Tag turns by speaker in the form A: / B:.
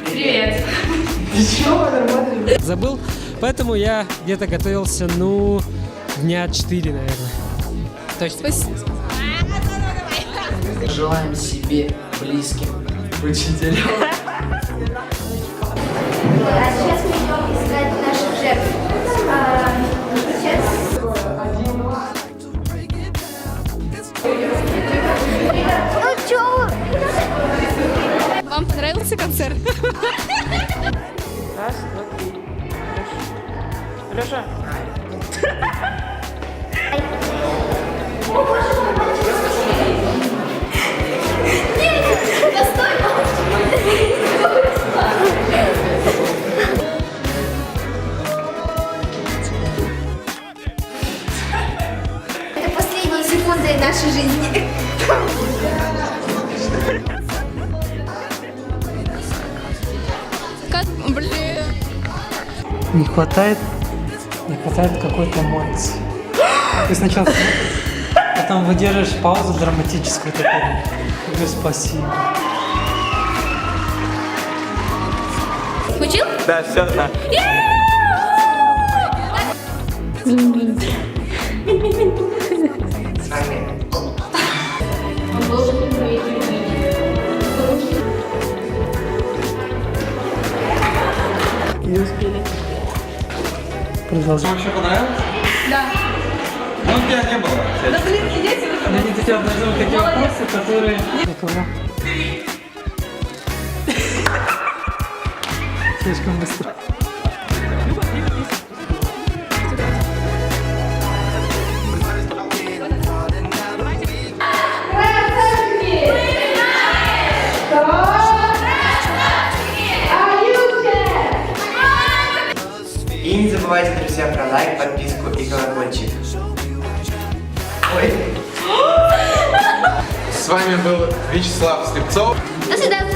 A: Привет.
B: Забыл, поэтому я где-то готовился, ну, дня 4, наверное. Точно.
C: Желаем себе близким учителям.
D: А сейчас мы идем искать наших жертв. Сейчас... Ну чё?
A: Вам понравился концерт?
E: Раз, два, три. Лёша.
D: Это последние секунды нашей жизни.
A: Как, блин.
F: Не хватает какой-то эмоции. Ты сначала потом выдерживаешь паузу драматическую такую. Говорю, спасибо.
A: Включил?
E: Да, все, да.
F: Не успели. Продолжай.
E: Вообще понравилось?
A: Да.
E: Ну, у тебя не было.
A: Да блин, идите.
F: Я не хотел назову такие вопросы, которые... Никого. Слишком быстро.
C: И не забывайте, друзья, про лайк, подписку и колокольчик. Ой.
G: С вами был Вячеслав Слепцов.
D: До свидания.